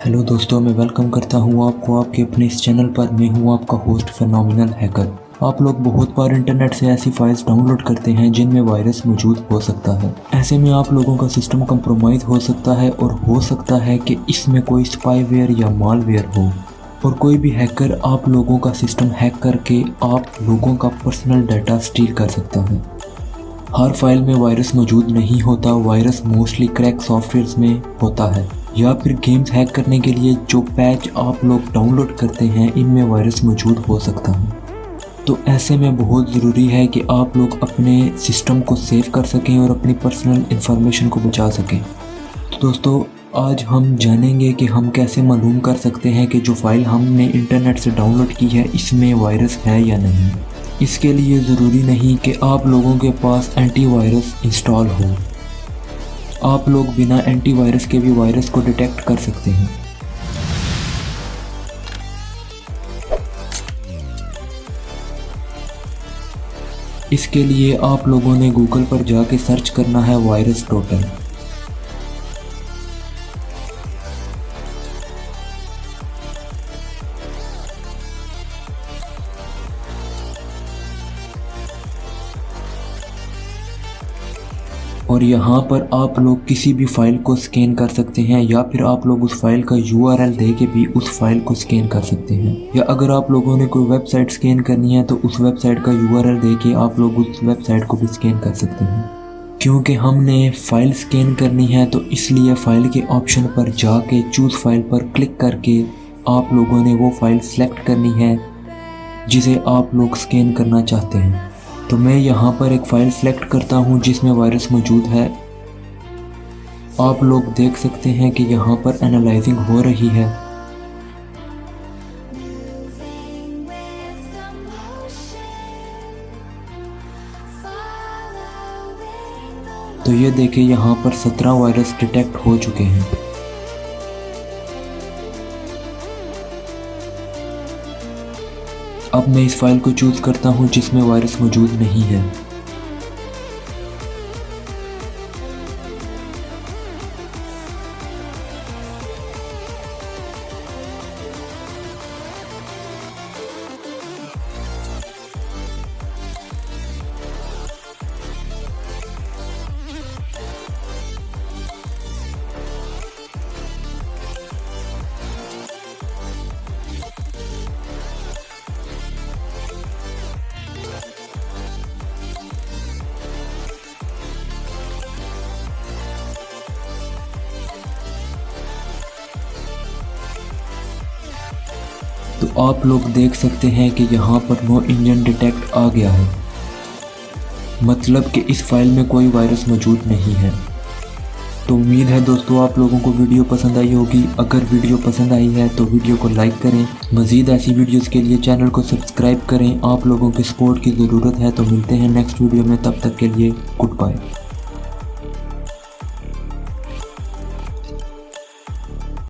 Hello दोस्तों, मैं welcome करता हूं आपको आपके अपने इस चैनल पर। मैं हूं आपका होस्ट फेनोमिनल हैकर। आप लोग बहुत बार इंटरनेट से ऐसी फाइल्स डाउनलोड करते हैं जिनमें वायरस मौजूद हो सकता है। ऐसे में आप लोगों का सिस्टम कंप्रोमाइज हो सकता है और हो सकता है कि इसमें कोई स्पाईवेयर या मालवेयर हो और कोई भी हैकर आप लोगों का सिस्टम हैक करके आप लोगों का पर्सनल डाटा स्टील कर सकता है। हर फाइल में वायरस मौजूद नहीं होता। वायरस मोस्टली क्रैक सॉफ्टवेयर्स में होता है या फिर गेम्स हैक करने के लिए जो पैच आप लोग डाउनलोड करते हैं इनमें वायरस मौजूद हो सकता है। तो ऐसे में बहुत ज़रूरी है कि आप लोग अपने सिस्टम को सेव कर सकें और अपनी पर्सनल इंफॉर्मेशन को बचा सकें। तो दोस्तों, आज हम जानेंगे कि हम कैसे मालूम कर सकते हैं कि जो फाइल हमने इंटरनेट से डाउनलोड की है इसमें वायरस है या नहीं। इसके लिए ज़रूरी नहीं कि आप लोगों के पास एंटीवायरस इंस्टॉल हो। आप लोग बिना एंटीवायरस के भी वायरस को डिटेक्ट कर सकते हैं। इसके लिए आप लोगों ने गूगल पर जाके सर्च करना है वायरस टोटल। और यहाँ पर आप लोग किसी भी फाइल को स्कैन कर सकते हैं या फिर आप लोग उस फाइल का URL दे के भी उस फाइल को स्कैन कर सकते हैं। या अगर आप लोगों ने कोई वेबसाइट स्कैन करनी है तो उस वेबसाइट का URL दे के आप लोग उस वेबसाइट को भी स्कैन कर सकते हैं। क्योंकि हमने फाइल स्कैन करनी है तो इसलिए फाइल के ऑप्शन पर जाके चूज़ फाइल पर क्लिक करके आप लोगों ने वो फाइल सेलेक्ट करनी है जिसे आप लोग स्कैन करना चाहते हैं। तो मैं यहाँ पर एक फ़ाइल सेलेक्ट करता हूँ जिसमें वायरस मौजूद है। आप लोग देख सकते हैं कि यहाँ पर एनालाइजिंग हो रही है। तो ये देखिए, यहाँ पर 17 वायरस डिटेक्ट हो चुके हैं। अब मैं इस फाइल को चूज़ करता हूँ जिसमें वायरस मौजूद नहीं है। तो आप लोग देख सकते हैं कि यहाँ पर नो इंजन डिटेक्ट आ गया है, मतलब कि इस फाइल में कोई वायरस मौजूद नहीं है। तो उम्मीद है दोस्तों आप लोगों को वीडियो पसंद आई होगी। अगर वीडियो पसंद आई है तो वीडियो को लाइक करें। मज़ीद ऐसी वीडियोस के लिए चैनल को सब्सक्राइब करें। आप लोगों के सपोर्ट की ज़रूरत है। तो मिलते हैं नेक्स्ट वीडियो में, तब तक के लिए गुड बाय।